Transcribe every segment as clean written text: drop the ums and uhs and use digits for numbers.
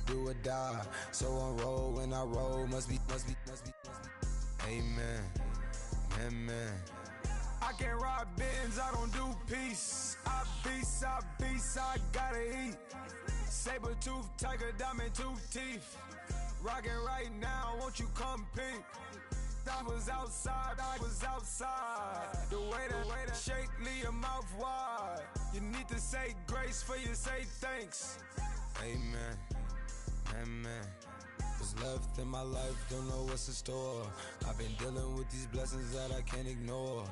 do or die. So on roll when I roll, must be. Amen, amen. I can't ride Benz, I don't do peace. I beast, I gotta eat. Saber tooth, tiger, diamond tooth teeth. Rockin' right now, won't you come peek? I was outside. The way that shake, leave your mouth wide. You need to say grace for you say thanks. Amen, amen. What's left in my life, don't know what's in store. I've been dealing with these blessings that I can't ignore.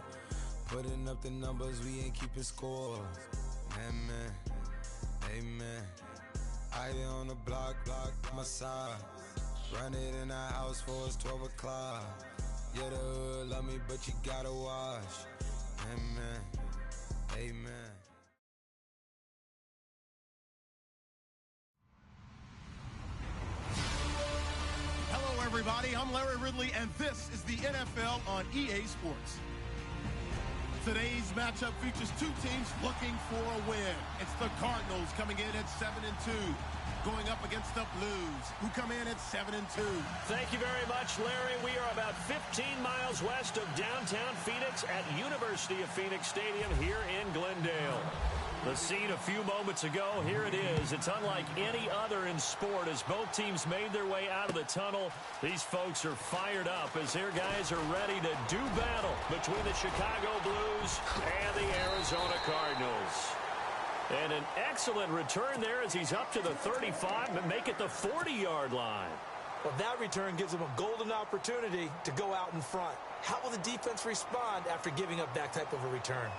Putting up the numbers, we ain't keeping score. Amen, amen. I on the block, my side. Run it in the house for it's 12 o'clock. Yeah, the hood love me, but you gotta watch. Amen, amen. Hello, everybody. I'm Larry Ridley, and this is the NFL on EA Sports. Today's matchup features two teams looking for a win. It's the Cardinals coming in at 7-2, going up against the Blues, who come in at 7-2. Thank you very much, Larry. We are about 15 miles west of downtown Phoenix at University of Phoenix Stadium here in Glendale. The scene a few moments ago, here it is. It's unlike any other in sport as both teams made their way out of the tunnel. These folks are fired up as their guys are ready to do battle between the Chicago Blues and the Arizona Cardinals. And an excellent return there as he's up to the 35 and make it the 40-yard line. Well, that return gives them a golden opportunity to go out in front. How will the defense respond after giving up that type of a return?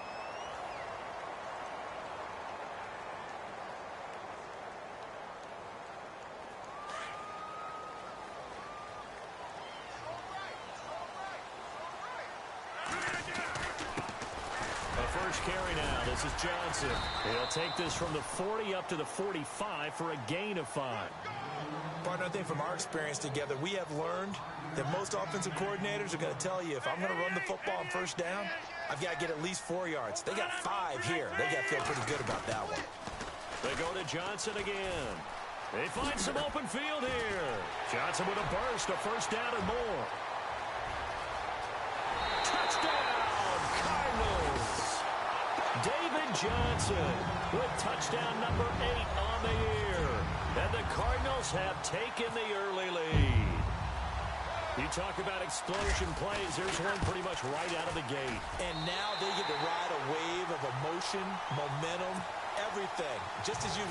Carry now. This is Johnson. He'll take this from the 40 up to the 45 for a gain of 5. Partner, I think from our experience together, we have learned that most offensive coordinators are going to tell you, if I'm going to run the football on first down, I've got to get at least 4 yards. They got 5 here. They got to feel pretty good about that one. They go to Johnson again. They find some open field here. Johnson with a burst, a first down and more. Touchdown, Cardinals! David Johnson with touchdown number 8 on the year. And the Cardinals have taken the early lead. You talk about explosion plays. There's one pretty much right out of the gate. And now they get to ride a wave of emotion, momentum, everything. Just as you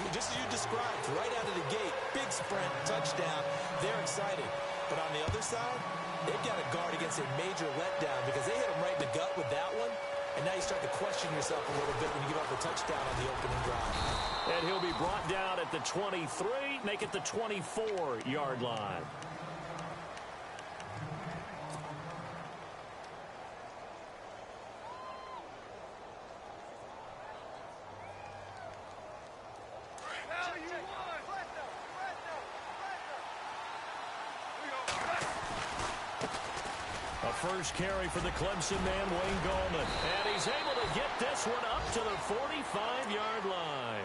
described, right out of the gate. Big sprint, touchdown. They're excited. But on the other side, they've got to guard against a major letdown because they hit them right in the gut with that one. And now you start to question yourself a little bit when you give up the touchdown on the opening drive. And he'll be brought down at the 23, make it the 24-yard line. First carry for the Clemson man, Wayne Gallman. And he's able to get this one up to the 45-yard line.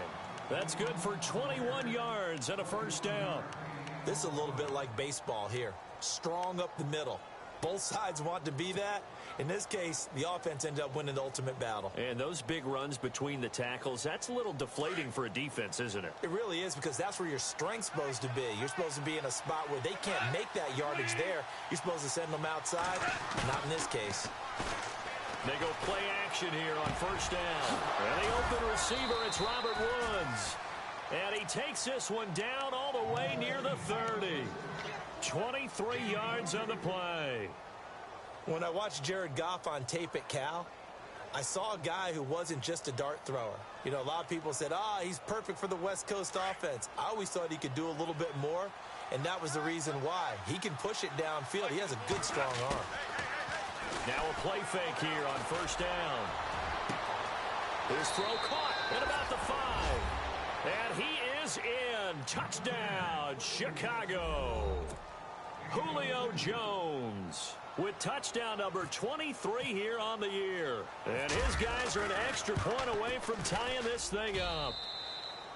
That's good for 21 yards and a first down. This is a little bit like baseball here. Strong up the middle. Both sides want to be that. In this case, the offense ended up winning the ultimate battle. And those big runs between the tackles, that's a little deflating for a defense, isn't it? It really is, because that's where your strength's supposed to be. You're supposed to be in a spot where they can't make that yardage there. You're supposed to send them outside. Not in this case. They go play action here on first down. And the open receiver, it's Robert Woods. And he takes this one down all the way near the 30. 23 yards on the play. When I watched Jared Goff on tape at Cal, I saw a guy who wasn't just a dart thrower. You know, a lot of people said, he's perfect for the West Coast offense. I always thought he could do a little bit more, and that was the reason why. He can push it downfield. He has a good, strong arm. Now a play fake here on first down. His throw caught at about the 5. And he is in. Touchdown, Chicago. Julio Jones with touchdown number 23 here on the year. And his guys are an extra point away from tying this thing up.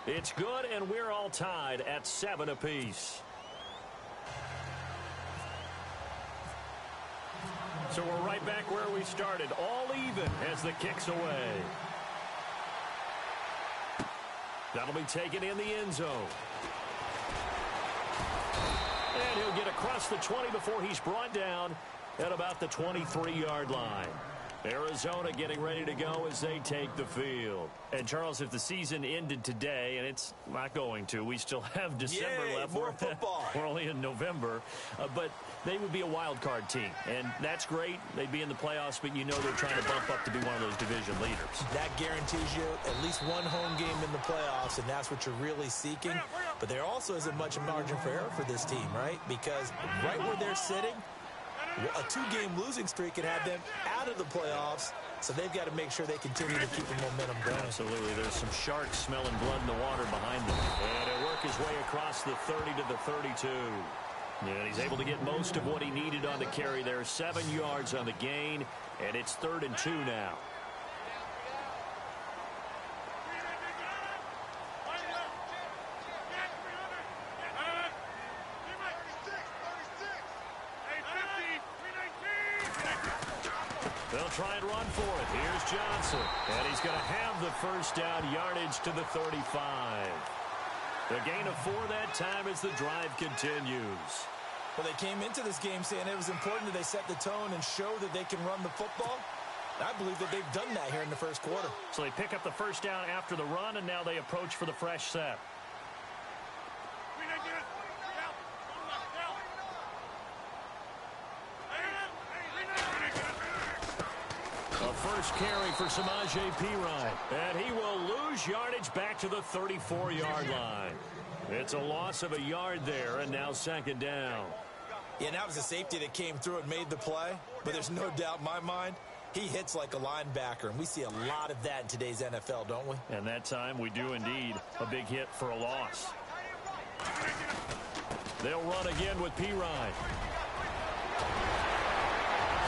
It's good, and we're all tied at 7 apiece. So we're right back where we started, all even as the kick's away. That'll be taken in the end zone. And he'll get across the 20 before he's brought down at about the 23-yard line. Arizona getting ready to go as they take the field. And, Charles, if the season ended today, and it's not going to, we still have December left. More football. We're only in November. But they would be a wild card team. And that's great. They'd be in the playoffs, but you know they're trying to bump up to be one of those division leaders. That guarantees you at least one home game in the playoffs, and that's what you're really seeking. But there also isn't much margin for error for this team, right? Because right where they're sitting, a 2-game losing streak can have them out of the playoffs, so they've got to make sure they continue to keep the momentum going. Absolutely. There's some sharks smelling blood in the water behind them. And he'll work his way across the 30 to the 32. And he's able to get most of what he needed on the carry there. 7 yards on the gain, and it's 3rd and 2 now. They'll try and run for it. Here's Johnson. And he's going to have the first down, yardage to the 35. The gain of 4 that time as the drive continues. Well, they came into this game saying it was important that they set the tone and show that they can run the football. I believe that they've done that here in the first quarter. So they pick up the first down after the run, and now they approach for the fresh set. First carry for Samaje Perine. And he will lose yardage back to the 34-yard line. It's a loss of a yard there, and now 2nd down. Yeah, and that was a safety that came through and made the play. But there's no doubt in my mind, he hits like a linebacker. And we see a lot of that in today's NFL, don't we? And that time we do indeed. A big hit for a loss. They'll run again with Perine.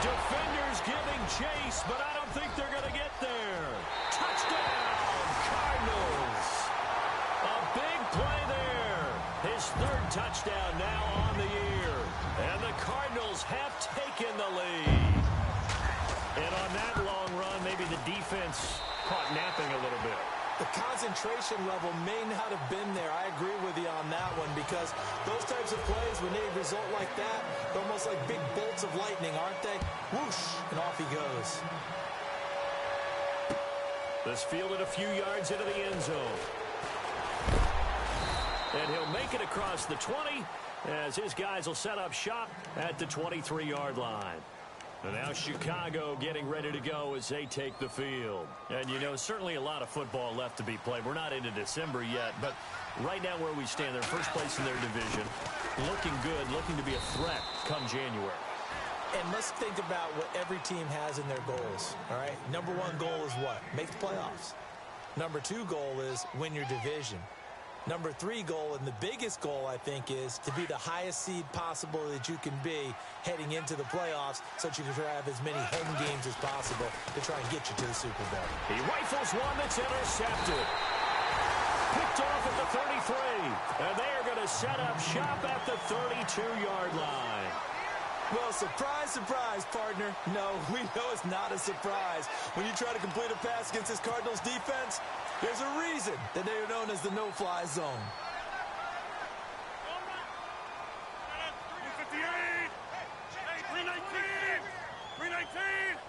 Defenders giving chase, but I don't think they're going to get there. Touchdown, Cardinals. A big play there. His 3rd touchdown now on the year. And the Cardinals have taken the lead. And on that long run, maybe the defense caught napping a little bit. The concentration level may not have been there. I agree with you on that one because those types of plays, when they result like that, they're almost like big bolts of lightning, aren't they? Whoosh, and off he goes. This fielded a few yards into the end zone. And he'll make it across the 20 as his guys will set up shop at the 23-yard line. And now Chicago getting ready to go as they take the field. And, you know, certainly a lot of football left to be played. We're not into December yet, but right now where we stand, they're first place in their division. Looking good, looking to be a threat come January. And let's think about what every team has in their goals, all right? Number 1 goal is what? Make the playoffs. Number 2 goal is win your division. Number 3 goal, and the biggest goal, I think, is to be the highest seed possible that you can be heading into the playoffs so that you can have as many home games as possible to try and get you to the Super Bowl. He rifles one that's intercepted. Picked off at the 33. And they are going to set up shop at the 32-yard line. Well, surprise, surprise, partner. No, we know it's not a surprise. When you try to complete a pass against this Cardinals defense, there's a reason that they are known as the no-fly zone. 358, 319, 319.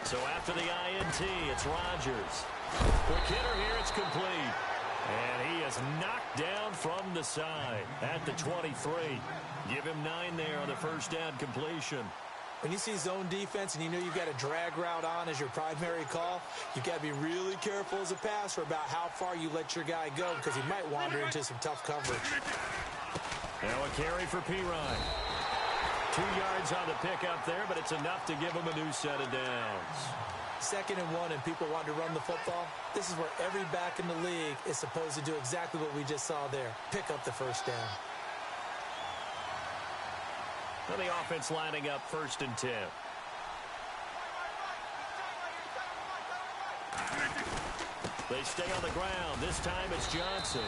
So after the INT, it's Rodgers. Quick hitter here, it's complete. And he is knocked down from the side at the 23. Give him 9 there on the first down completion. When you see zone defense and you know you've got a drag route on as your primary call, you've got to be really careful as a passer about how far you let your guy go because he might wander into some tough coverage. Now a carry for Perine. 2 yards on the pickup there, but it's enough to give him a new set of downs. 2nd and 1 and people want to run the football. This is where every back in the league is supposed to do exactly what we just saw there. Pick up the first down. And the offense lining up 1st and 10. They stay on the ground. This time it's Johnson.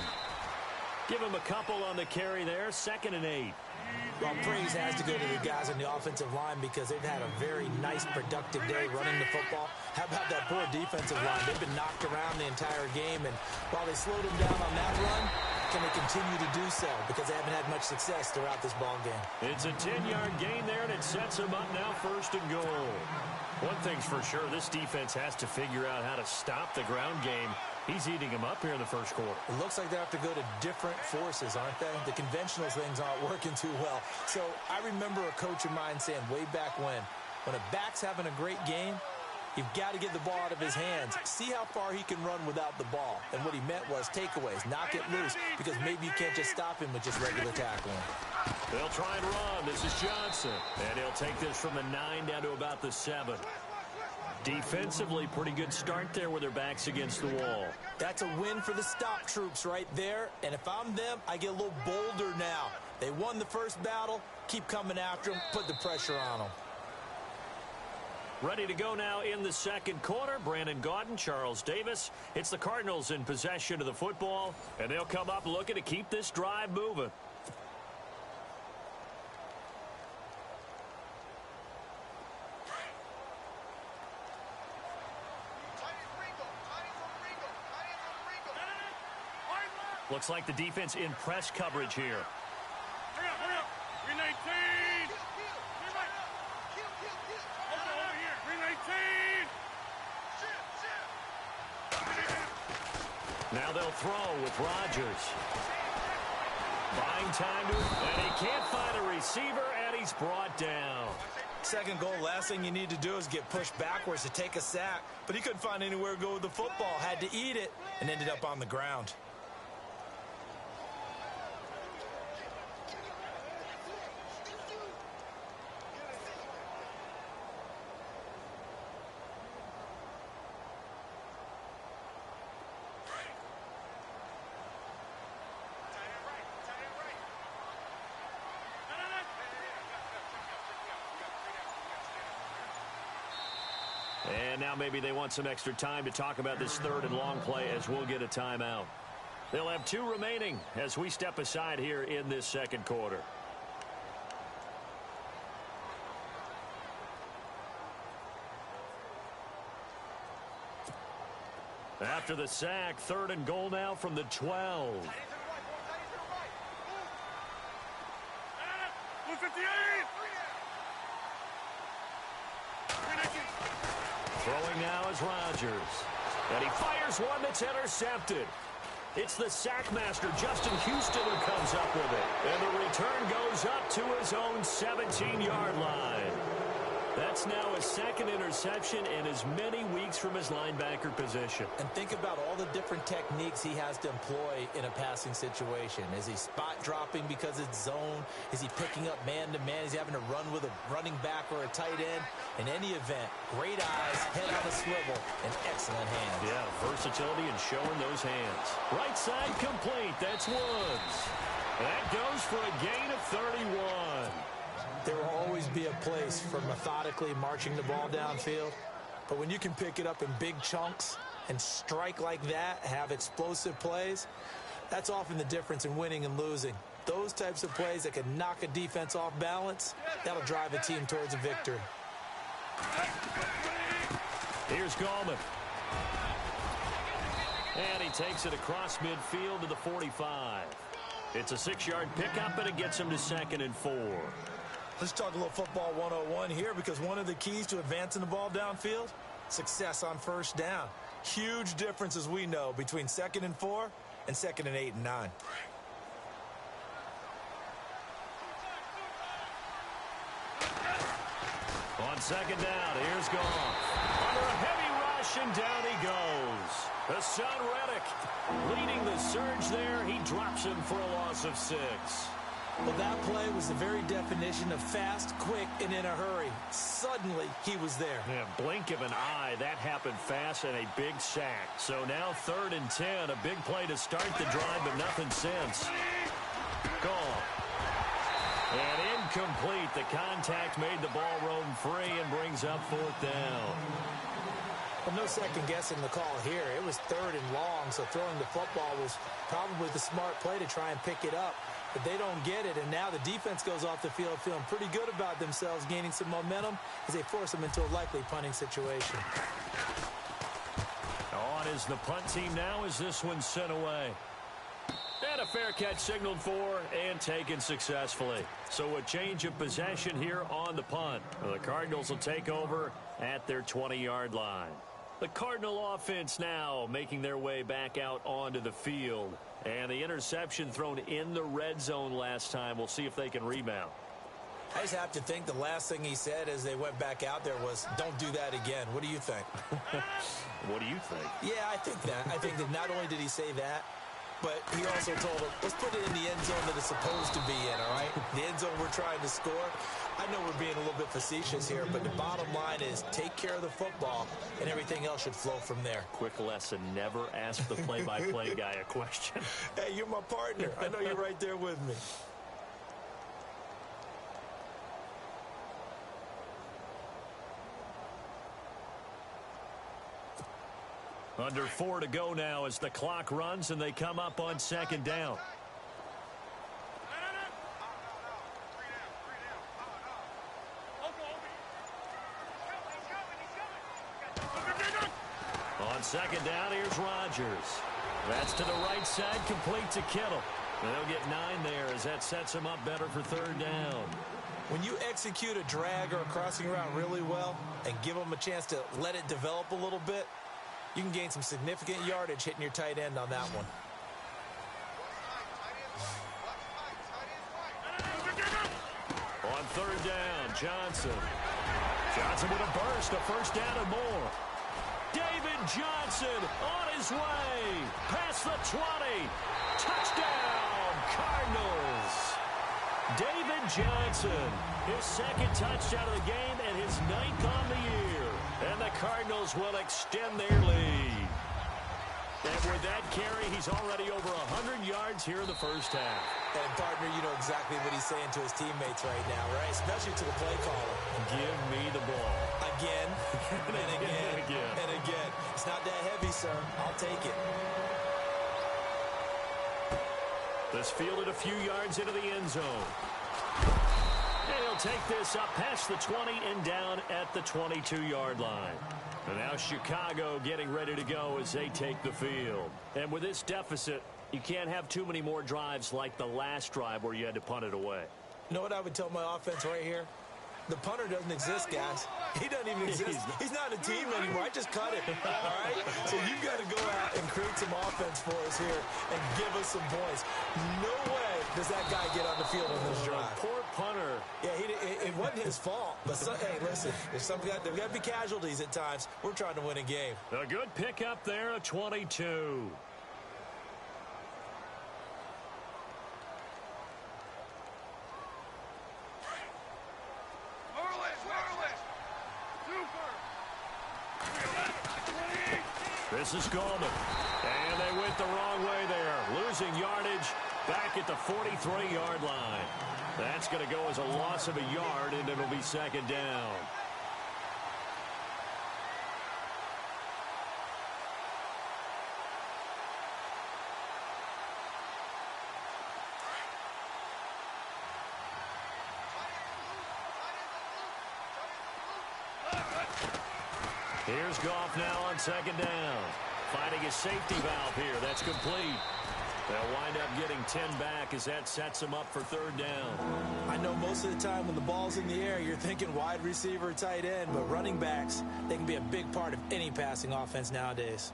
Give him a couple on the carry there. 2nd and 8. Well, praise has to go to the guys on the offensive line because they've had a very nice, productive day running the football. How about that poor defensive line? They've been knocked around the entire game, and while they slowed them down on that run, can they continue to do so? Because they haven't had much success throughout this ball game. It's a 10-yard gain there, and it sets them up now 1st and goal. One thing's for sure, this defense has to figure out how to stop the ground game. He's eating them up here in the 1st quarter. It looks like they have to go to different forces, aren't they? The conventional things aren't working too well. So I remember a coach of mine saying way back when a back's having a great game, you've got to get the ball out of his hands. See how far he can run without the ball. And what he meant was takeaways, knock it loose, because maybe you can't just stop him with just regular tackling. They'll try and run. This is Johnson. And he'll take this from the 9 down to about the 7. Defensively, pretty good start there with their backs against the wall. That's a win for the stop troops right there. And if I'm them, I get a little bolder now. They won the first battle. Keep coming after them. Put the pressure on them. Ready to go now in the 2nd quarter. Brandon Gaudin, Charles Davis. It's the Cardinals in possession of the football, and they'll come up looking to keep this drive moving. Looks like the defense in press coverage here. Hurry up. 319. Over here. 319. Now they'll throw with Rodgers. Buying time to him, and he can't find a receiver, and he's brought down. 2nd goal, last thing you need to do is get pushed backwards to take a sack. But he couldn't find anywhere to go with the football. Had to eat it and ended up on the ground. And now maybe they want some extra time to talk about this 3rd and long play as we'll get a timeout. They'll have 2 remaining as we step aside here in this 2nd quarter. After the sack, 3rd and goal now from the 12. 158. Throwing now is Rodgers. And he fires one that's intercepted. It's the sackmaster, Justin Houston, who comes up with it. And the return goes up to his own 17-yard line. That's now his 2nd interception in as many weeks from his linebacker position. And think about all the different techniques he has to employ in a passing situation. Is he spot dropping because it's zone? Is he picking up man-to-man? Is he having to run with a running back or a tight end? In any event, great eyes, head on a swivel, and excellent hands. Yeah, versatility and showing those hands. Right side complete. That's Woods. That goes for a gain of 31. There will always be a place for methodically marching the ball downfield. But when you can pick it up in big chunks and strike like that, have explosive plays, that's often the difference in winning and losing. Those types of plays that can knock a defense off balance, that'll drive a team towards a victory. Here's Gallman. And he takes it across midfield to the 45. It's a 6-yard pickup, and it gets him to 2nd and 4. Let's talk a little football 101 here, because one of the keys to advancing the ball downfield, success on 1st down. Huge difference, as we know, between 2nd and 4 and 2nd and 8 and 9. On 2nd down, here's Goff. Under a heavy rush, and down he goes. Hassan Reddick leading the surge there. He drops him for a loss of 6. Well, that play was the very definition of fast, quick, and in a hurry. Suddenly, he was there. Yeah, blink of an eye. That happened fast, and a big sack. So now 3rd and 10. A big play to start the drive, but nothing since. Gone. And incomplete. The contact made the ball roam free and brings up 4th down. Well, no second guessing the call here. It was 3rd and long, so throwing the football was probably the smart play to try and pick it up. But they don't get it, and now the defense goes off the field feeling pretty good about themselves, gaining some momentum as they force them into a likely punting situation. On is the punt team now as this one's sent away. And a fair catch signaled for and taken successfully. So a change of possession here on the punt. The Cardinals will take over at their 20-yard line. The Cardinal offense now making their way back out onto the field. And the interception thrown in the red zone last time. We'll see if they can rebound. I just have to think the last thing he said as they went back out there was, don't do that again. What do you think? What do you think? Yeah, I think that. I think that not only did he say that, but he also told him, let's put it in the end zone that it's supposed to be in, all right? The end zone we're trying to score. I know we're being a little bit facetious here, but the bottom line is take care of the football, and everything else should flow from there. Quick lesson, never ask the play-by-play guy a question. Hey, you're my partner. I know you're right there with me. Under 4 to go now as the clock runs and they come up on 2nd down. On 2nd down, here's Rodgers. That's to the right side, complete to Kittle. And they'll get 9 there as that sets him up better for 3rd down. When you execute a drag or a crossing route really well and give them a chance to let it develop a little bit, you can gain some significant yardage hitting your tight end on that one. On 3rd down, Johnson. Johnson with a burst, a 1st down and more. David Johnson on his way. Past the 20. Touchdown, Cardinals. David Johnson, his 2nd touchdown of the game and his 9th on the year. And the Cardinals will extend their lead. And with that carry, he's already over 100 yards here in the 1st half. And, partner, you know exactly what he's saying to his teammates right now, right? Especially to the play caller. Give me the ball. Again, and again, and again. It's not that heavy, sir. I'll take it. This fielded a few yards into the end zone. And he'll take this up past the 20 and down at the 22-yard line. And now Chicago getting ready to go as they take the field. And with this deficit, you can't have too many more drives like the last drive where you had to punt it away. You know what I would tell my offense right here? The punter doesn't exist, guys. He doesn't even exist. He's not a team anymore. I just cut it, all right? So you've got to go out and create some offense for us here and give us some points. No way does that guy get on the field on this drive. Poor punter. Yeah, it wasn't his fault. But, hey, listen, there's got to be casualties at times. We're trying to win a game. A good pickup there, a 22. This is Goldman. And they went the wrong way there. Losing yardage back at the 43-yard line. That's going to go as a loss of a yard, and it'll be 2nd down. Here's Goff now on 2nd down. Finding a safety valve here. That's complete. They'll wind up getting 10 back as that sets them up for 3rd down. I know most of the time when the ball's in the air, you're thinking wide receiver, tight end, but running backs, they can be a big part of any passing offense nowadays.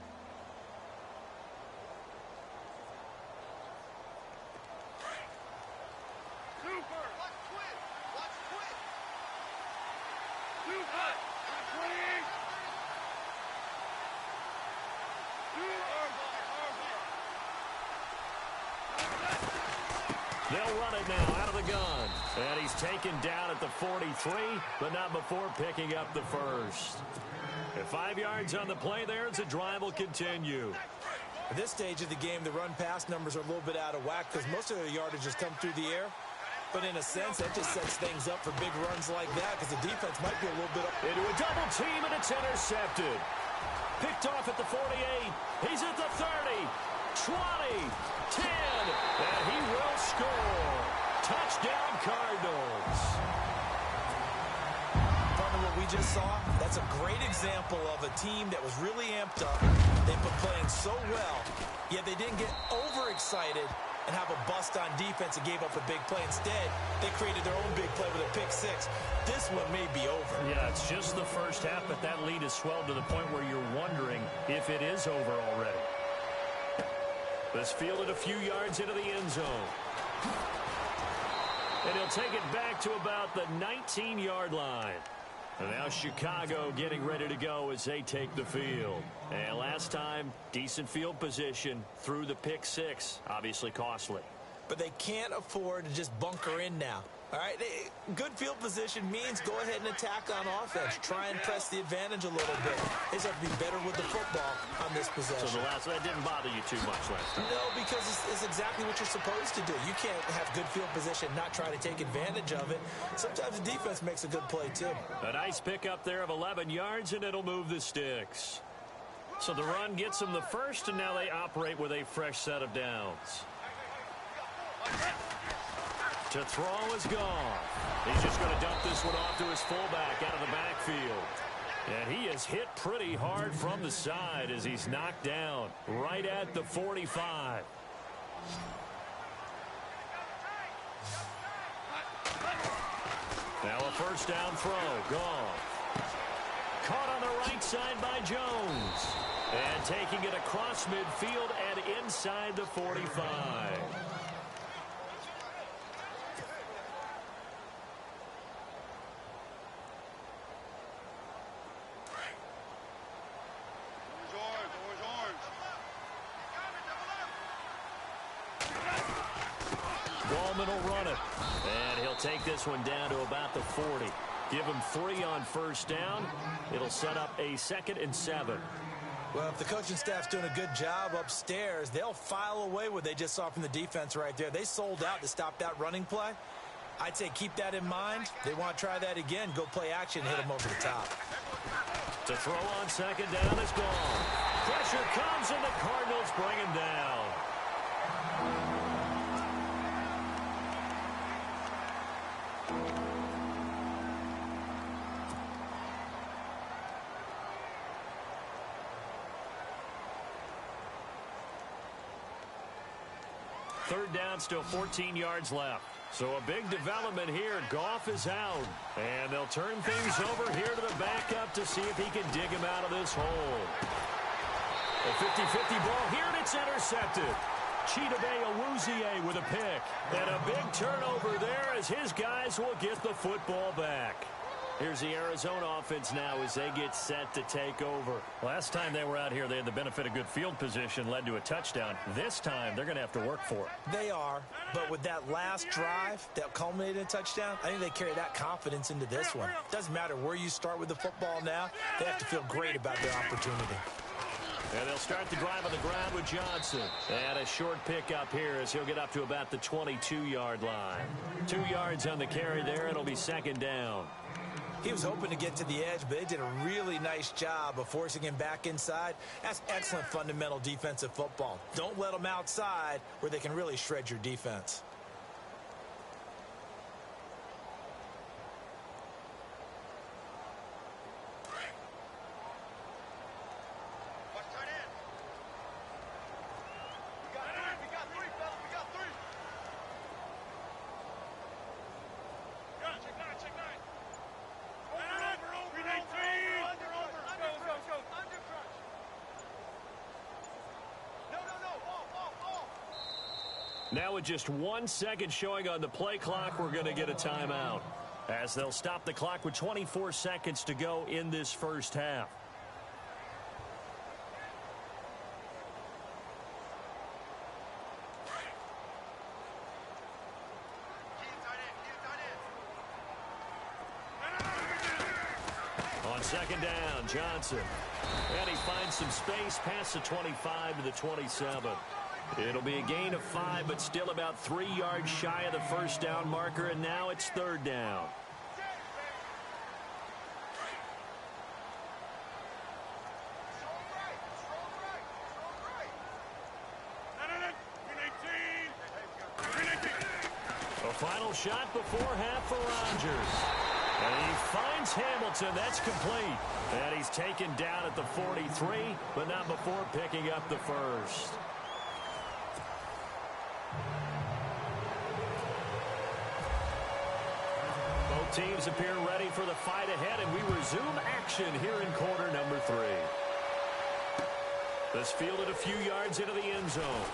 They'll run it now out of the gun. And he's taken down at the 43, but not before picking up the 1st. At 5 yards on the play there, as the drive will continue. At this stage of the game, the run-pass numbers are a little bit out of whack because most of the yardage has come through the air. But in a sense, that just sets things up for big runs like that because the defense might be a little bit up. Into a double team, and it's intercepted. Picked off at the 48. He's at the 30, 20, 10, and he will score. Touchdown, Cardinals. Partner, what we just saw, that's a great example of a team that was really amped up. They've been playing so well, yet they didn't get overexcited and have a bust on defense and gave up a big play. Instead, they created their own big play with a pick six. This one may be over. Yeah, it's just the first half, but that lead has swelled to the point where you're wondering if it is over already. This fielded a few yards into the end zone. And he'll take it back to about the 19-yard line. And now Chicago getting ready to go as they take the field. And last time, decent field position through the pick six. Obviously costly. But they can't afford to just bunker in now. All right, good field position means go ahead and attack on offense. Try and press the advantage a little bit. They just have to be better with the football on this possession. So that didn't bother you too much last time? No, because it's exactly what you're supposed to do. You can't have good field position and not try to take advantage of it. Sometimes the defense makes a good play, too. A nice pickup there of 11 yards, and it'll move the sticks. So the run gets them the first, and now they operate with a fresh set of downs. To throw is gone. He's just going to dump this one off to his fullback out of the backfield. And he is hit pretty hard from the side as he's knocked down right at the 45. Now a first down throw. Gone. Caught on the right side by Jones. And taking it across midfield and inside the 45. Ballman will run it. And he'll take this one down to about the 40. Give him 3 on first down. It'll set up a 2nd and 7. Well, if the coaching staff's doing a good job upstairs, they'll file away what they just saw from the defense right there. They sold out to stop that running play. I'd say keep that in mind. They want to try that again. Go play action, hit them over the top. To throw on second down is gone. Pressure comes, and the Cardinals bring him down. Third down, still 14 yards left. So a big development here. Goff is out. And they'll turn things over here to the backup to see if he can dig him out of this hole. A 50-50 ball here, and it's intercepted. Chidobe Awuzie with a pick. And a big turnover there as his guys will get the football back. Here's the Arizona offense now as they get set to take over. Last time they were out here, they had the benefit of good field position, led to a touchdown. This time, they're going to have to work for it. They are, but with that last drive that culminated in a touchdown, I think they carry that confidence into this one. Doesn't matter where you start with the football now, they have to feel great about their opportunity. And they'll start the drive on the ground with Johnson. And a short pickup here as he'll get up to about the 22-yard line. 2 yards on the carry there. It'll be second down. He was hoping to get to the edge, but they did a really nice job of forcing him back inside. That's excellent fundamental defensive football. Don't let them outside where they can really shred your defense. Now with just 1 second showing on the play clock, we're going to get a timeout as they'll stop the clock with 24 seconds to go in this first half. On second down, Johnson. And he finds some space past the 25 to the 27. It'll be a gain of 5, but still about 3 yards shy of the first down marker, and now it's third down. Final shot before half for Rodgers. And he finds Hamilton. That's complete. And he's taken down at the 43, but not before picking up the first. Both teams appear ready for the fight ahead, and we resume action here in quarter number 3. This fielded a few yards into the end zone.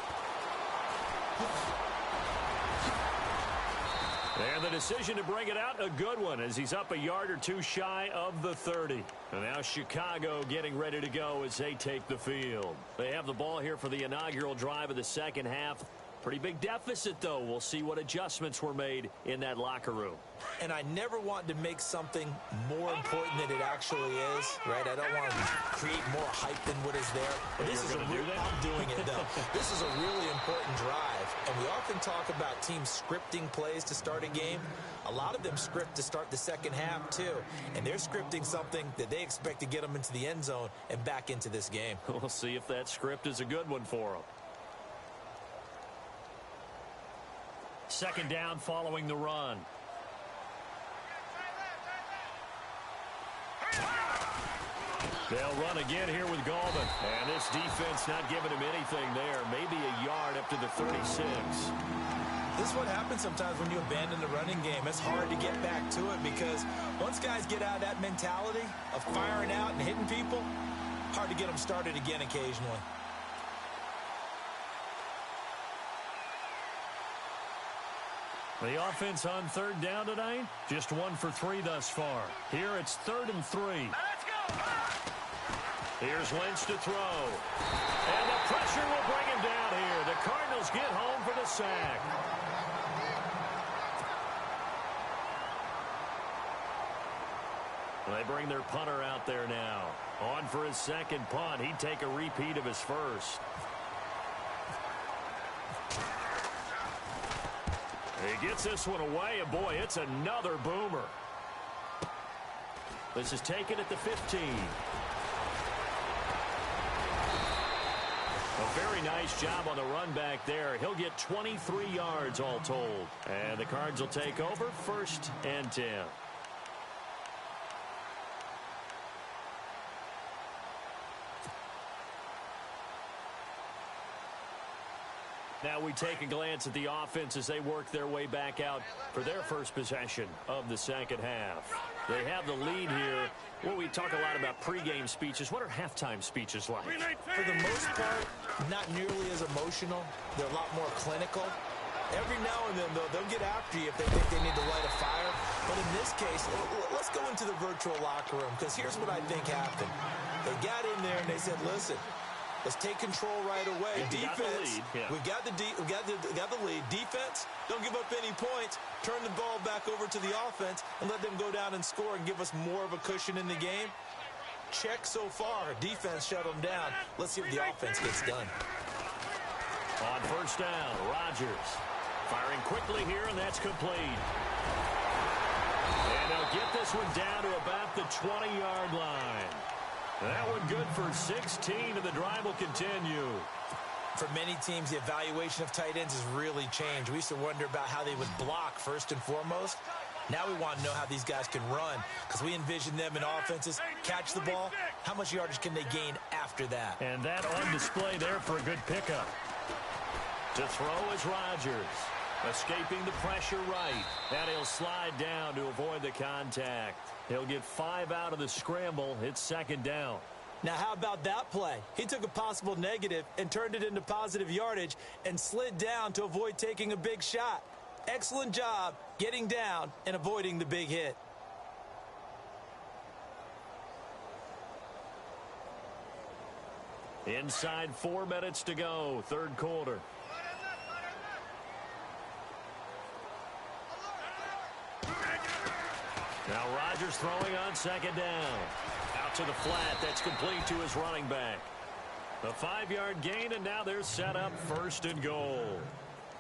And the decision to bring it out, a good one, as he's up a yard or two shy of the 30. And now Chicago getting ready to go as they take the field. They have the ball here for the inaugural drive of the second half. Pretty big deficit, though. We'll see what adjustments were made in that locker room. And I never want to make something more important than it actually is, right? I don't want to create more hype than what is there. But this is I'm doing it, though. This is a really important drive. And we often talk about teams scripting plays to start a game. A lot of them script to start the second half, too. And they're scripting something that they expect to get them into the end zone and back into this game. We'll see if that script is a good one for them. Second down following the run. They'll run again here with Gallman. And this defense not giving him anything there. Maybe a yard up to the 36. This is what happens sometimes when you abandon the running game. It's hard to get back to it because once guys get out of that mentality of firing out and hitting people, hard to get them started again occasionally. The offense on third down tonight, just 1 for 3 thus far. Here it's 3rd and 3. Let's go! Here's Lynch to throw. And the pressure will bring him down here. The Cardinals get home for the sack. They bring their punter out there now. On for his second punt. He'd take a repeat of his first. He gets this one away, and boy, it's another boomer. This is taken at the 15. A very nice job on the run back there. He'll get 23 yards all told. And the Cards will take over 1st and 10. Now we take a glance at the offense as they work their way back out for their first possession of the second half. They have the lead here. Well, we talk a lot about pregame speeches. What are halftime speeches like? For the most part, not nearly as emotional. They're a lot more clinical. Every now and then, though, they'll get after you if they think they need to light a fire. But in this case, let's go into the virtual locker room, because here's what I think happened. They got in there and they said, listen, let's take control right away. Defense, we got the lead. Defense, don't give up any points. Turn the ball back over to the offense and let them go down and score and give us more of a cushion in the game. Check so far. Defense shut them down. Let's see if the offense gets done. On first down, Rodgers firing quickly here, and that's complete. And they'll get this one down to about the 20-yard line. That one good for 16, and the drive will continue. For many teams, the evaluation of tight ends has really changed. We used to wonder about how they would block first and foremost. Now we want to know how these guys can run, because we envision them in offenses catch the ball. How much yardage can they gain after that? And that on display there for a good pickup. To throw is Rodgers. Escaping the pressure right. And he'll slide down to avoid the contact. He'll get 5 out of the scramble. It's second down. Now, how about that play? He took a possible negative and turned it into positive yardage and slid down to avoid taking a big shot. Excellent job getting down and avoiding the big hit. Inside 4 minutes to go, third quarter. Now Rodgers throwing on second down. Out to the flat. That's complete to his running back. A 5-yard gain, and now they're set up 1st and goal.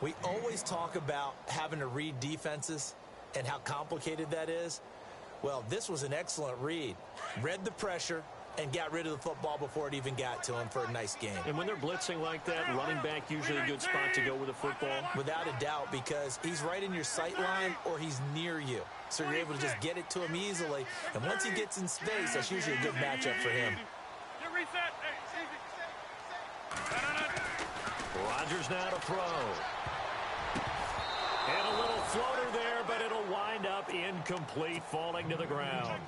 We always talk about having to read defenses and how complicated that is. Well, this was an excellent read. Read the pressure and got rid of the football before it even got to him for a nice game. And when they're blitzing like that, running back usually a good spot to go with the football? Without a doubt, because he's right in your sight line or he's near you. So you're able to just get it to him easily. And once he gets in space, that's usually a good matchup for him. Rodgers now to throw. And a little floater there, but it'll wind up incomplete, falling to the ground.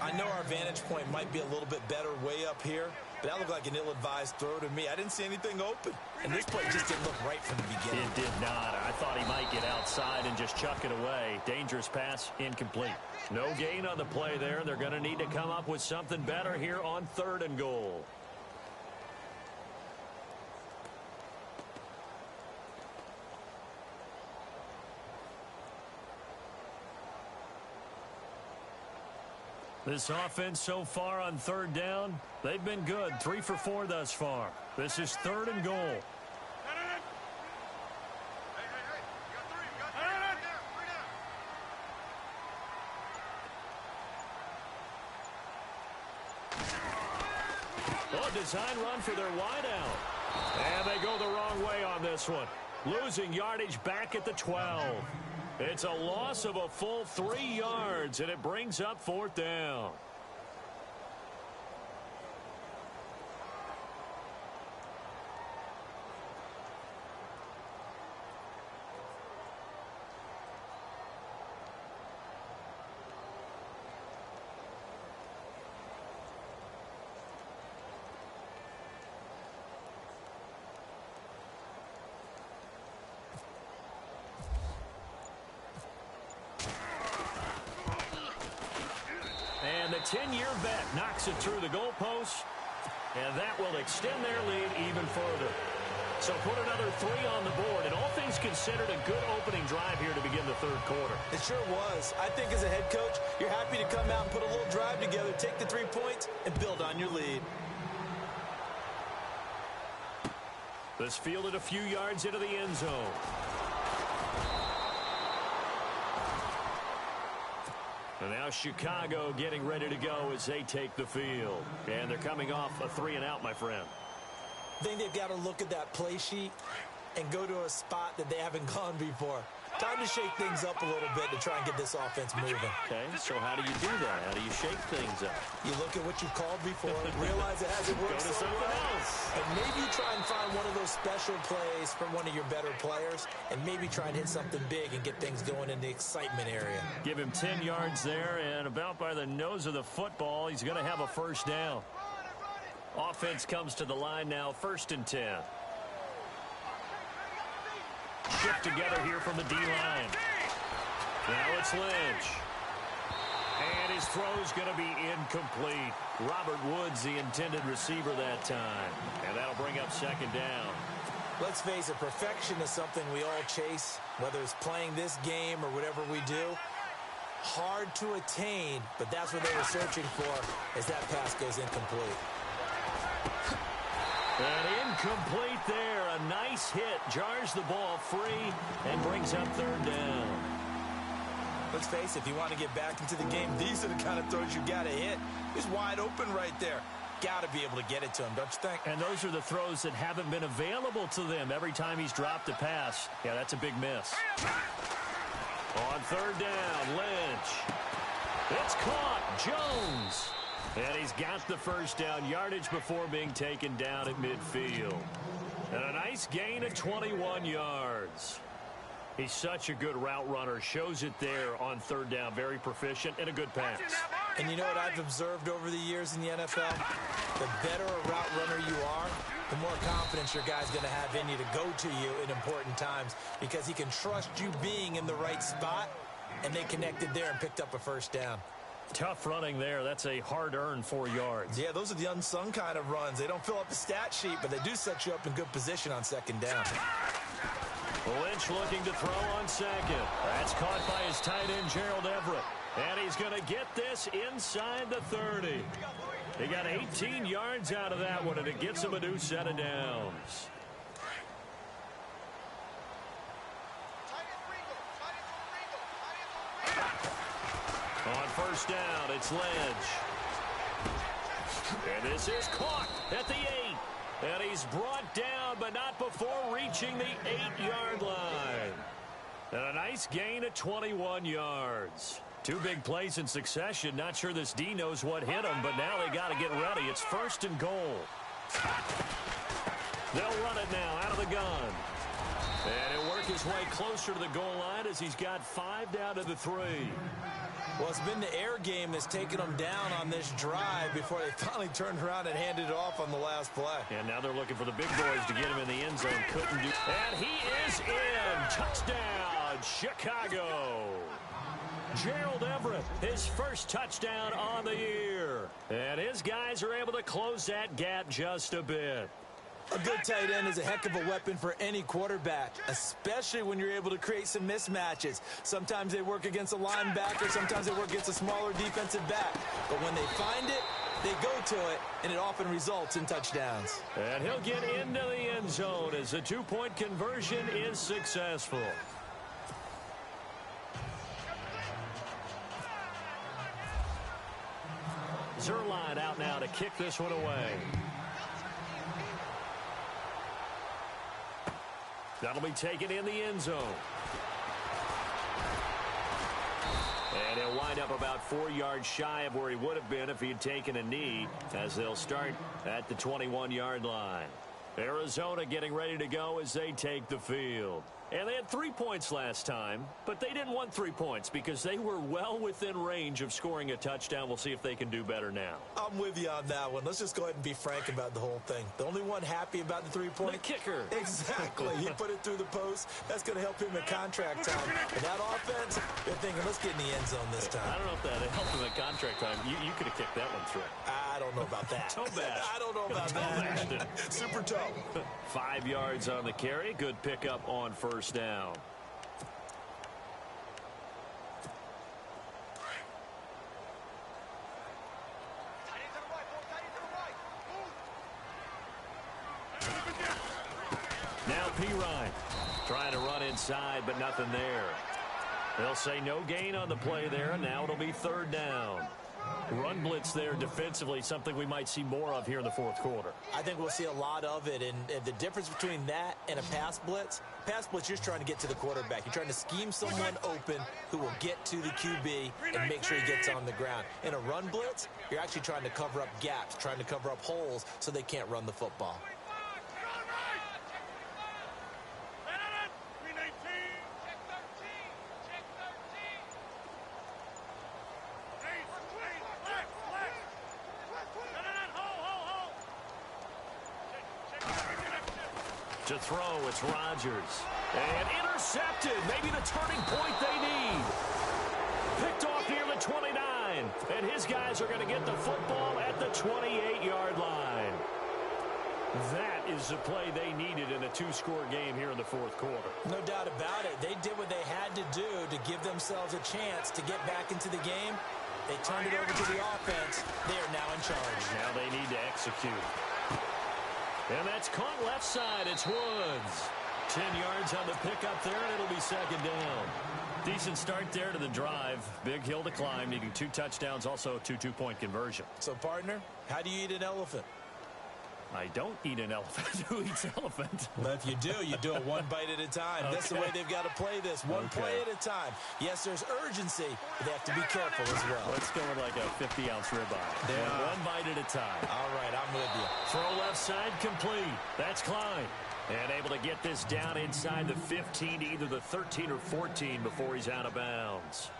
I know our vantage point might be a little bit better way up here, but that looked like an ill-advised throw to me. I didn't see anything open. And this play just didn't look right from the beginning. It did not. I thought he might get outside and just chuck it away. Dangerous pass, incomplete. No gain on the play there. They're going to need to come up with something better here on 3rd and goal. This offense so far on 3rd down, they've been good. 3 for 4 thus far. This is 3rd and goal. Oh, design run for their wideout. And they go the wrong way on this one. Losing yardage back at the 12. It's a loss of a full 3 yards, and it brings up 4th down. And the 10-year vet knocks it through the goalpost, and that will extend their lead even further. So put another 3 on the board, and all things considered, a good opening drive here to begin the 3rd quarter. It sure was. I think as a head coach, you're happy to come out and put a little drive together, take the 3 points, and build on your lead. This fielded a few yards into the end zone. And now Chicago getting ready to go as they take the field. And they're coming off a 3-and-out, my friend. I think they've got to look at that play sheet and go to a spot that they haven't gone before. Time to shake things up a little bit to try and get this offense moving. Okay, so how do you do that? How do you shake things up? You look at what you've called before, realize it hasn't worked Go to so something well, else. and maybe try and find one of those special plays from one of your better players, and maybe try and hit something big and get things going in the excitement area. Give him 10 yards there, and about by the nose of the football, he's going to have a 1st down. Offense comes to the line now, 1st and 10. Shift together here from the D-line. Now it's Lynch. And his throw's going to be incomplete. Robert Woods, the intended receiver that time. And that'll bring up 2nd down. Let's face it, perfection is something we all chase, whether it's playing this game or whatever we do. Hard to attain, but that's what they were searching for as that pass goes incomplete. And incomplete there. A nice hit. Jars the ball free and brings up 3rd down. Let's face it, if you want to get back into the game, these are the kind of throws you got to hit. He's wide open right there. Got to be able to get it to him, don't you think? And those are the throws that haven't been available to them every time he's dropped a pass. Yeah, that's a big miss. On 3rd down, Lynch. It's caught. Jones. And he's got the 1st down, yardage before being taken down at midfield. And a nice gain of 21 yards. He's such a good route runner. Shows it there on 3rd down. Very proficient and a good pass. And you know what I've observed over the years in the NFL? The better a route runner you are, the more confidence your guy's going to have in you to go to you in important times because he can trust you being in the right spot, and they connected there and picked up a 1st down. Tough running there. That's a hard-earned 4 yards. Yeah, those are the unsung kind of runs. They don't fill up the stat sheet, but they do set you up in good position on 2nd down. Lynch looking to throw on 2nd. That's caught by his tight end, Gerald Everett. And he's going to get this inside the 30. He got 18 yards out of that one, and it gets him a new set of downs. On 1st down, it's Lynch. And this is caught at the 8. And he's brought down, but not before reaching the 8-yard line. And a nice gain of 21 yards. 2 big plays in succession. Not sure this D knows what hit him, but now they got to get ready. It's 1st and goal. They'll run it now out of the gun. And he'll work his way closer to the goal line as he's got 5 down to the 3. Well, it's been the air game that's taken them down on this drive before they finally turned around and handed it off on the last play. And now they're looking for the big boys to get him in the end zone. Couldn't do. And he is in. Touchdown, Chicago. Gerald Everett, his first touchdown on the year. And his guys are able to close that gap just a bit. A good tight end is a heck of a weapon for any quarterback, especially when you're able to create some mismatches. Sometimes they work against a linebacker, sometimes they work against a smaller defensive back. But when they find it, they go to it, and it often results in touchdowns. And he'll get into the end zone as the 2-point conversion is successful. Zerline out now to kick this one away. That'll be taken in the end zone. And he'll wind up about 4 yards shy of where he would have been if he had taken a knee, as they'll start at the 21-yard line. Arizona getting ready to go as they take the field. And they had 3 points last time, but they didn't want 3 points because they were well within range of scoring a touchdown. We'll see if they can do better now. I'm with you on that one. Let's just go ahead and be frank about the whole thing. The only one happy about the 3-point? The kicker. Exactly. He put it through the post. That's going to help him in contract time. And that offense, they're thinking, let's get in the end zone this time. I don't know if that helped him at contract time. You could have kicked that one through. I don't know about that. Toe bash. I don't know about that. Super toe. 5 yards on the carry. Good pickup on first down. Now Pirine trying to run inside, but nothing there. They'll say no gain on the play there, and now it'll be 3rd down. Run blitz there defensively, something we might see more of here in the 4th quarter. I think we'll see a lot of it, and the difference between that and a pass blitz, you're just trying to get to the quarterback. You're trying to scheme someone open who will get to the QB and make sure he gets on the ground. In a run blitz, you're actually trying to cover up gaps, trying to cover up holes so they can't run the football. To throw, it's Rodgers. And intercepted. Maybe the turning point they need. Picked off near the 29. And his guys are going to get the football at the 28-yard line. That is the play they needed in a 2-score game here in the 4th quarter. No doubt about it. They did what they had to do to give themselves a chance to get back into the game. They turned it over to the offense. They are now in charge. Now they need to execute. And that's caught left side. It's Woods. 10 yards on the pickup there, and it'll be 2nd down. Decent start there to the drive. Big hill to climb, needing 2 touchdowns, also a 2-2-point conversion. So, partner, how do you eat an elephant? I don't eat an elephant. Who eats elephant? Well, if you do it one bite at a time. Okay. That's the way they've got to play this. One play at a time. Yes, there's urgency, but they have to be careful as well. Let's go with like a 50-ounce ribeye. One bite at a time. All right, I'm with you. Throw left side complete. That's Klein. And able to get this down inside the 15 to either the 13 or 14 before he's out of bounds.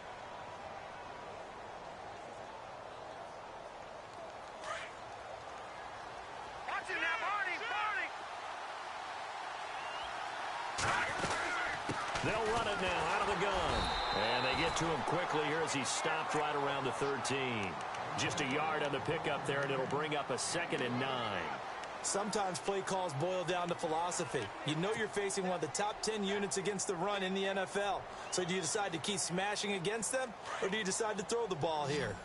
They'll run it now out of the gun. And they get to him quickly here as he stopped right around the 13. Just a yard on the pickup there, and it'll bring up a 2nd and 9. Sometimes play calls boil down to philosophy. You know you're facing one of the top 10 units against the run in the NFL. So do you decide to keep smashing against them, or do you decide to throw the ball here?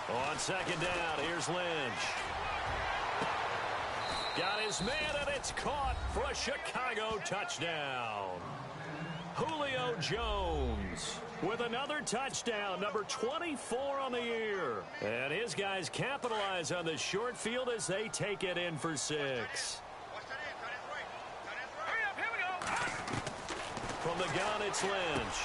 On 2nd down, here's Lynch. Got his man, and it's caught for a Chicago touchdown. Julio Jones with another touchdown, number 24 on the year. And his guys capitalize on the short field as they take it in for 6. From the gun, it's Lynch.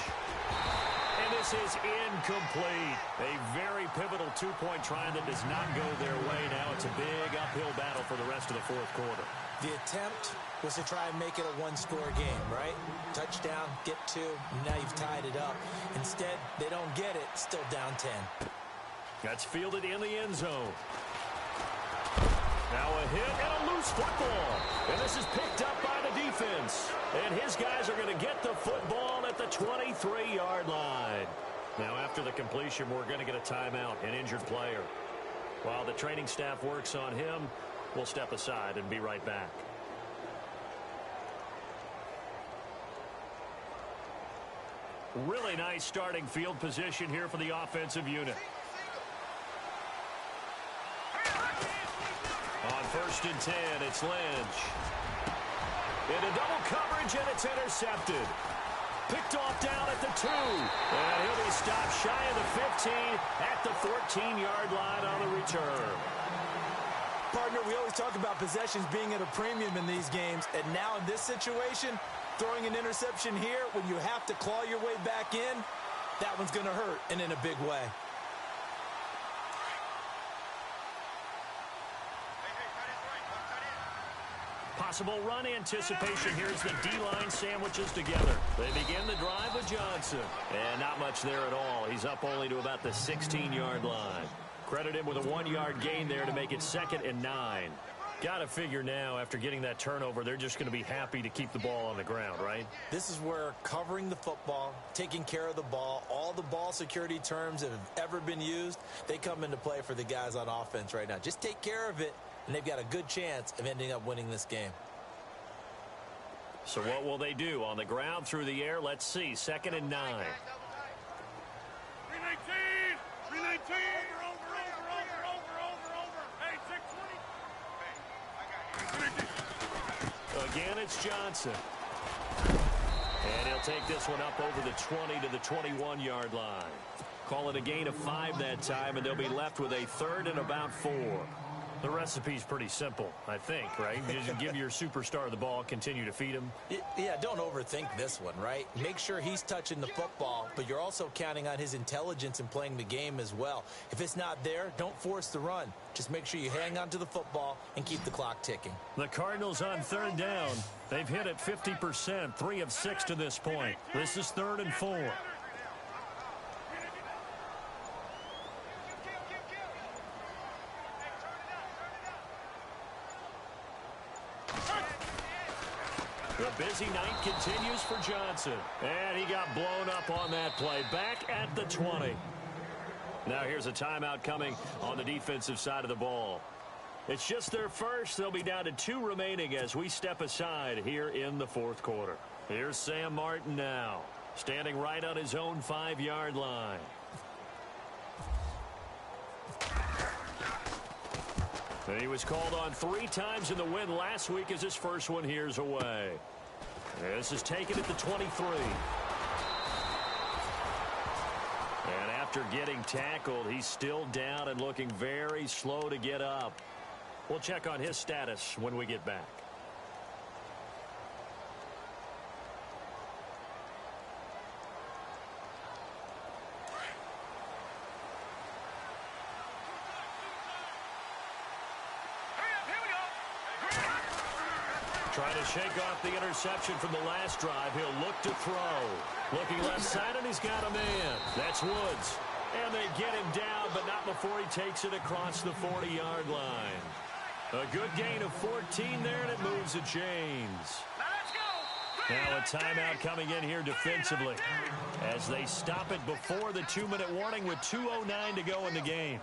And this is incomplete. A very pivotal two-point try that does not go their way. Now it's a big uphill battle for the rest of the fourth quarter. The attempt was to try and make it a one-score game, right? Touchdown, get 2, now you've tied it up. Instead, they don't get it, still down 10. That's fielded in the end zone. Now a hit and a loose football. And this is picked up by the defense. And his guys are going to get the football at the 23-yard line. Now after the completion, we're going to get a timeout, an injured player. While the training staff works on him, we'll step aside and be right back. Really nice starting field position here for the offensive unit. On 1st and 10, it's Lynch. Into double coverage, and it's intercepted. Picked off down at the 2. And he'll be stopped shy of the 15 at the 14-yard line on the return. Partner, we always talk about possessions being at a premium in these games. And now in this situation, throwing an interception here when you have to claw your way back in, that one's going to hurt, and in a big way. Possible run anticipation. Here's the D-line sandwiches together. They begin the drive with Johnson. And not much there at all. He's up only to about the 16-yard line. Credit him with a 1-yard gain there to make it 2nd and 9. Got to figure now, after getting that turnover, they're just going to be happy to keep the ball on the ground, right? This is where covering the football, taking care of the ball, all the ball security terms that have ever been used, they come into play for the guys on offense right now. Just take care of it, and they've got a good chance of ending up winning this game. So what will they do? On the ground, through the air, let's see. 2nd and 9. 319! 319! Over. Hey, 620. Again, it's Johnson. And he'll take this one up over the 20 to the 21-yard line. Call it a gain of 5 that time, and they'll be left with a 3rd and about 4. The recipe's pretty simple, I think, right? You just give your superstar the ball, continue to feed him. Yeah, don't overthink this one, right? Make sure he's touching the football, but you're also counting on his intelligence in playing the game as well. If it's not there, don't force the run. Just make sure you hang on to the football and keep the clock ticking. The Cardinals on 3rd down. They've hit it 50%, 3 of 6 to this point. This is 3rd and 4. The busy night continues for Johnson. And he got blown up on that play. Back at the 20. Now here's a timeout coming on the defensive side of the ball. It's just their first. They'll be down to 2 remaining as we step aside here in the 4th quarter. Here's Sam Martin now, standing right on his own 5-yard line. And he was called on 3 times in the win last week as his first one here's away. This is taken at the 23. And after getting tackled, he's still down and looking very slow to get up. We'll check on his status when we get back. Trying to shake off the interception from the last drive. He'll look to throw. Looking left side, and he's got a man. That's Woods. And they get him down, but not before he takes it across the 40-yard line. A good gain of 14 there, and it moves the chains. Now a timeout coming in here defensively as they stop it before the 2-minute warning with 2:09 to go in the game.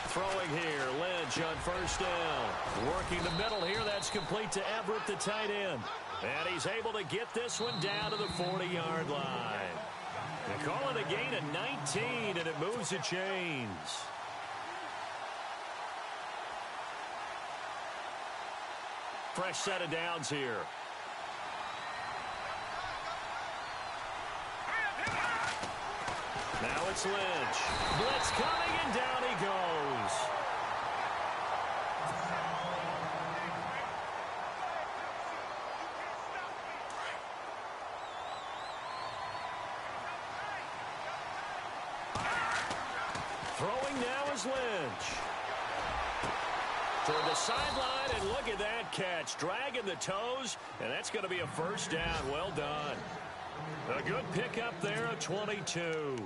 Throwing here, Lynch on 1st down. Working the middle here, that's complete to Everett, the tight end. And he's able to get this one down to the 40-yard line. They call it a gain of 19, and it moves the chains. fresh set of downs here. Now it's Lynch. Blitz coming, and down he goes. Throwing now is Lynch. Toward the sideline, and look at that catch. Dragging the toes, and that's going to be a first down. Well done. A good pickup there of 22.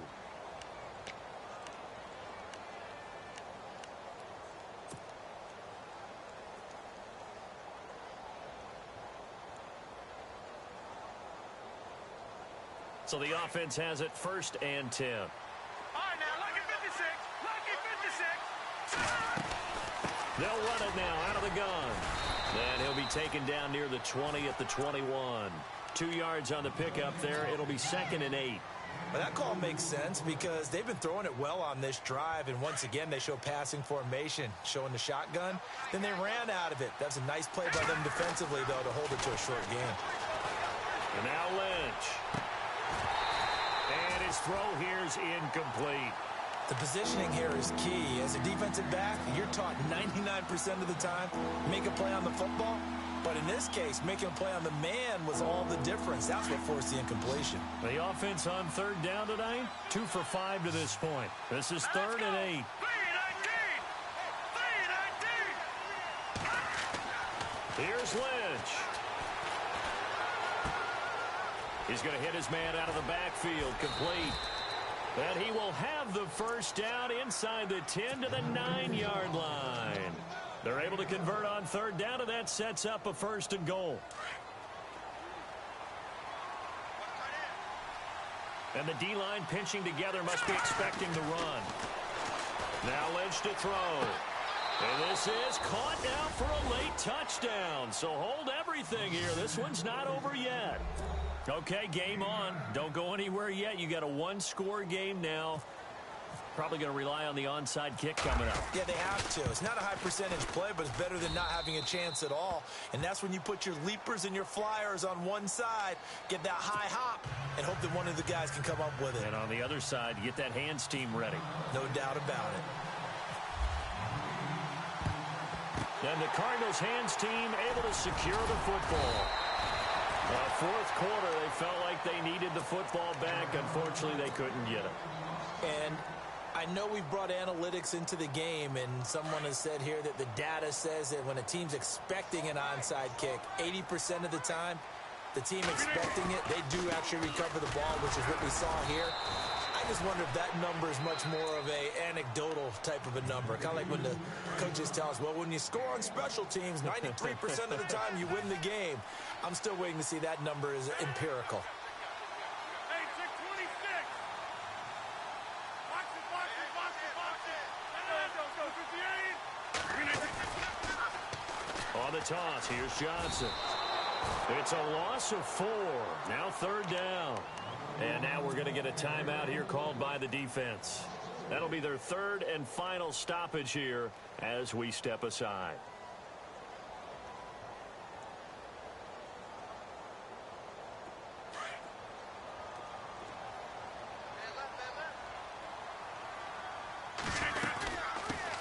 So the offense has it 1st and 10. All right, now, lucky 56. Lucky 56. They'll run it now out of the gun. And he'll be taken down near the 20 at the 21. 2 yards on the pickup there. It'll be 2nd and 8. Well, that call makes sense because they've been throwing it well on this drive, and once again they show passing formation, showing the shotgun. Then they ran out of it. That's a nice play by them defensively, though, to hold it to a short game. And now Lynch. And his throw here's incomplete. The positioning here is key. As a defensive back, you're taught 99% of the time, make a play on the football. But in this case, making a play on the man was all the difference. That's what forced the incompletion. The offense on 3rd down tonight, 2 for 5 to this point. This is 3rd and 8. 3-19. Here's Lynch. He's going to hit his man out of the backfield, complete. And he will have the first down inside the 10 to the 9-yard line. They're able to convert on 3rd down, and that sets up a 1st and goal. And the D-line pinching together must be expecting the run. Now Lynch to throw. And this is caught now for a late touchdown. So hold everything here. This one's not over yet. Okay, game on. Don't go anywhere yet. You got a 1-score game now. Probably going to rely on the onside kick coming up. Yeah, they have to. It's not a high percentage play, but it's better than not having a chance at all. And that's when you put your leapers and your flyers on one side, get that high hop, and hope that one of the guys can come up with it. And on the other side, get that hands team ready. No doubt about it. And the Cardinals hands team able to secure the football. 4th quarter, they felt like they needed the football back. Unfortunately, they couldn't get it. And I know we've brought analytics into the game, and someone has said here that the data says that when a team's expecting an onside kick, 80% of the time, the team expecting it, they do actually recover the ball, which is what we saw here. I just wonder if that number is much more of a anecdotal type of a number. Kind of like when the coaches tell us, well, when you score on special teams, 93% of the time you win the game. I'm still waiting to see that number is empirical. Hey, 626. Box it, box it, box it, box it. Go, 58. On the toss, here's Johnson. It's a loss of 4. Now 3rd down. And now we're going to get a timeout here called by the defense. That'll be their 3rd and final stoppage here as we step aside.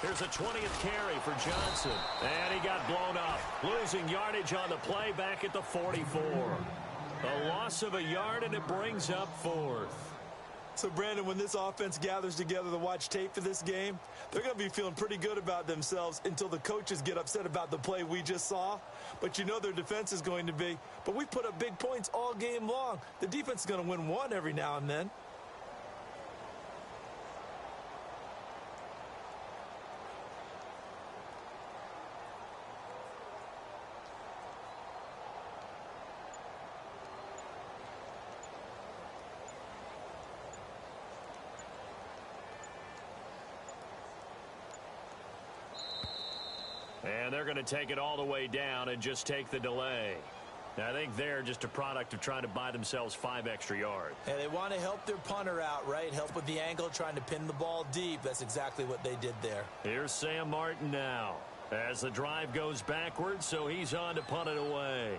Here's a 20th carry for Johnson. And he got blown up. Losing yardage on the play back at the 44. A loss of a yard, and it brings up 4th. So, Brandon, when this offense gathers together to watch tape for this game, they're going to be feeling pretty good about themselves until the coaches get upset about the play we just saw. But you know their defense is going to be. But we put up big points all game long. The defense is going to win one every now and then. And they're going to take it all the way down and just take the delay. Now, I think they're just a product of trying to buy themselves 5 extra yards. And they want to help their punter out, right? Help with the angle, trying to pin the ball deep. That's exactly what they did there. Here's Sam Martin now. As the drive goes backwards, so he's on to punt it away.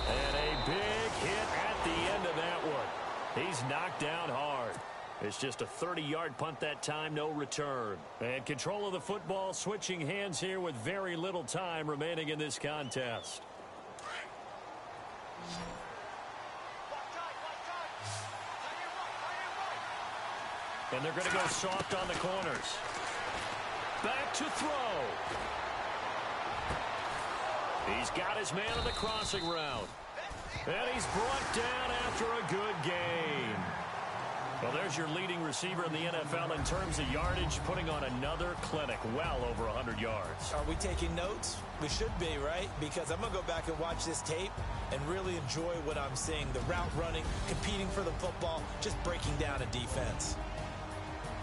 And a big hit at the end of that one. He's knocked down hard. It's just a 30-yard punt that time, no return. And control of the football switching hands here with very little time remaining in this contest. And they're going to go soft on the corners. Back to throw. He's got his man on the crossing route. And he's brought down after a good gain. Well, there's your leading receiver in the NFL in terms of yardage, putting on another clinic, well over 100 yards. Are we taking notes? We should be, right? Because I'm going to go back and watch this tape and really enjoy what I'm seeing. The route running, competing for the football, just breaking down a defense.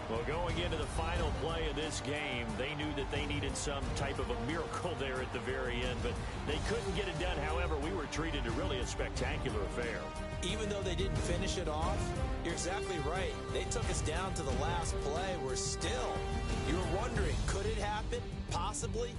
Well, going into the final play of this game, they knew that they needed some type of a miracle there at the very end, but they couldn't get it done. However, we were treated to really a spectacular affair. Even though they didn't finish it off, you're exactly right. They took us down to the last play. We're still, you were wondering, could it happen? Possibly.